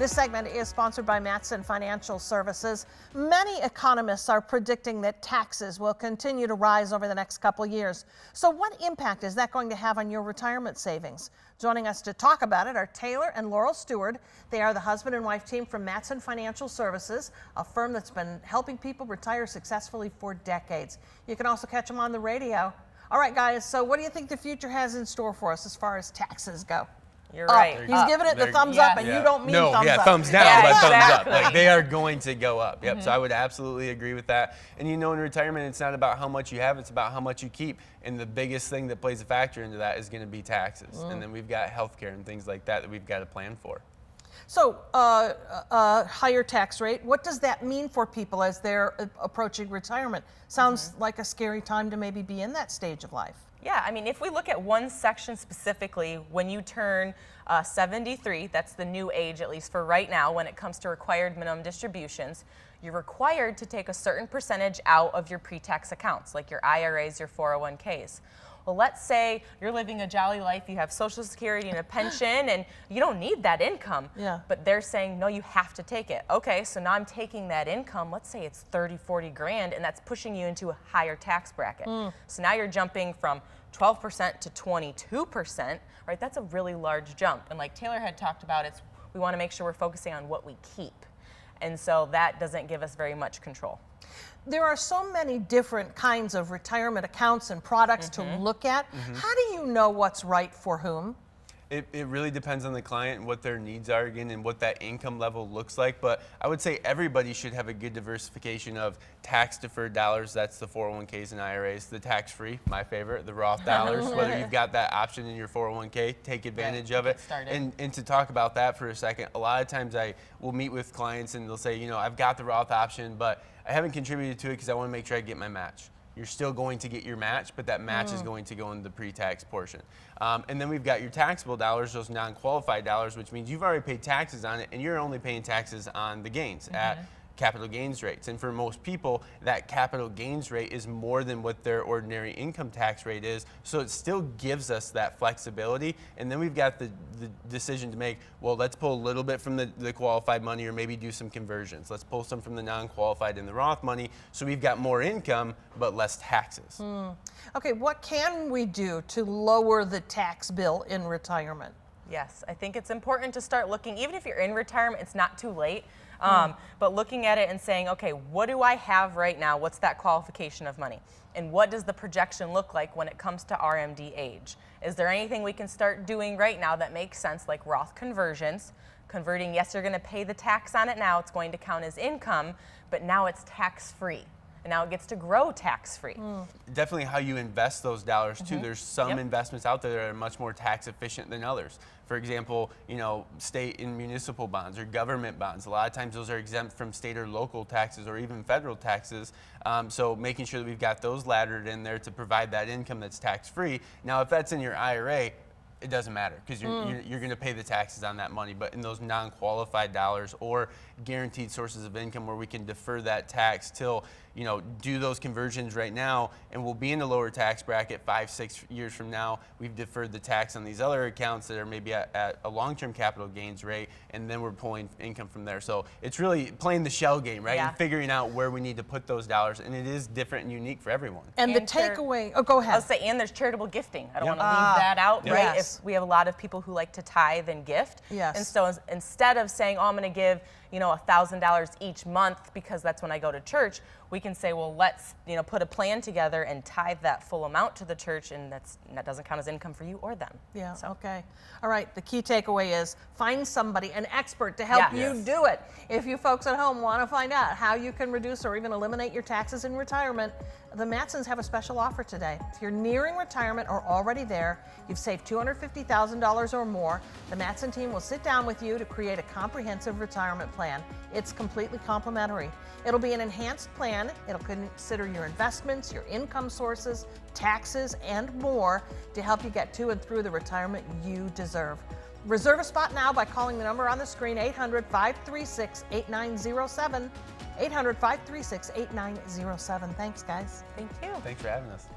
This segment is sponsored by Matson Financial Services. Many economists are predicting that taxes will continue to rise over the next couple years. So what impact is that going to have on your retirement savings? Joining us to talk about it are Taylor and Laurel Stewart. They are the husband and wife team from Matson Financial Services, a firm that's been helping people retire successfully for decades. You can also catch them on the radio. All right, guys, so what do you think the future has in store for us as far as taxes go? You're right. He's giving it the thumbs up, and you don't mean thumbs up. Thumbs down, Yeah, but exactly. thumbs up. Like, they are going to go up. Yep. So I would absolutely agree with that. And you know, in retirement, it's not about how much you have; it's about how much you keep. And the biggest thing that plays a factor into that is going to be taxes. And then we've got healthcare and things like that we've got to plan for. So, higher tax rate. What does that mean for people as they're approaching retirement? Sounds like a scary time to maybe be in that stage of life. Yeah, I mean, if we look at one section specifically, when you turn 73, that's the new age, at least for right now, when it comes to required minimum distributions, you're required to take a certain percentage out of your pre-tax accounts, like your IRAs, your 401ks. Well, let's say you're living a jolly life, you have Social Security and a pension, and you don't need that income. Yeah. But they're saying, no, you have to take it. Okay, so now I'm taking that income, let's say it's 30, 40 grand, and that's pushing you into a higher tax bracket. So now you're jumping from 12% to 22%, right? That's a really large jump. And like Taylor had talked about, we want to make sure we're focusing on what we keep. And so that doesn't give us very much control. There are so many different kinds of retirement accounts and products to look at. How do you know what's right for whom? It really depends on the client and what their needs are again and what that income level looks like. But I would say everybody should have a good diversification of tax deferred dollars. That's the 401ks and IRAs. The tax free, my favorite, the Roth dollars. Whether you've got that option in your 401k, take advantage of it. And to talk about that for a second, a lot of times I will meet with clients and they'll say, you know, I've got the Roth option, but I haven't contributed to it because I want to make sure I get my match. You're still going to get your match, but that match is going to go in the pre-tax portion. And then we've got your taxable dollars, those non-qualified dollars, which means you've already paid taxes on it, and you're only paying taxes on the gains at capital gains rates. And for most people, that capital gains rate is more than what their ordinary income tax rate is. So it still gives us that flexibility. And then we've got the decision to make, well, let's pull a little bit from the qualified money or maybe do some conversions. Let's pull some from the non-qualified and the Roth money. So we've got more income, but less taxes. Okay, what can we do to lower the tax bill in retirement? Yes, I think it's important to start looking, even if you're in retirement, it's not too late. But looking at it and saying, okay, what do I have right now? What's that qualification of money? And what does the projection look like when it comes to RMD age? Is there anything we can start doing right now that makes sense, like Roth conversions? Converting, yes, you're going to pay the tax on it now. It's going to count as income, but now it's tax-free. And now it gets to grow tax-free. Definitely how you invest those dollars too. There's some investments out there that are much more tax efficient than others. For example, you know, state and municipal bonds or government bonds. A lot of times those are exempt from state or local taxes or even federal taxes. So making sure that we've got those laddered in there to provide that income that's tax-free. Now, if that's in your IRA, it doesn't matter because you're going to pay the taxes on that money. But in those non-qualified dollars or guaranteed sources of income where we can defer that tax till, you know, do those conversions right now, and we'll be in the lower tax bracket 5-6 years from now. We've deferred the tax on these other accounts that are maybe at a long-term capital gains rate, and then we're pulling income from there. So it's really playing the shell game, right? And figuring out where we need to put those dollars, and it is different and unique for everyone. And the takeaway, go ahead. I'll say, and there's charitable gifting. I don't want to leave that out, right? Yes. If we have a lot of people who like to tithe and gift. Yes. And so instead of saying, oh, I'm going to give, you know, $1,000 each month because that's when I go to church, we can say, well, let's, you know, put a plan together and tithe that full amount to the church, and that doesn't count as income for you or them. Yeah, okay. All right, the key takeaway is find somebody, an expert to help you do it. If you folks at home want to find out how you can reduce or even eliminate your taxes in retirement, the Matsons have a special offer today. If you're nearing retirement or already there, you've saved $250,000 or more, the Matson team will sit down with you to create a comprehensive retirement plan. It's completely complimentary. It'll be an enhanced plan. It'll consider your investments, your income sources, taxes, and more to help you get to and through the retirement you deserve. Reserve a spot now by calling the number on the screen, 800-536-8907. 800-536-8907. Thanks, guys. Thank you. Thanks for having us.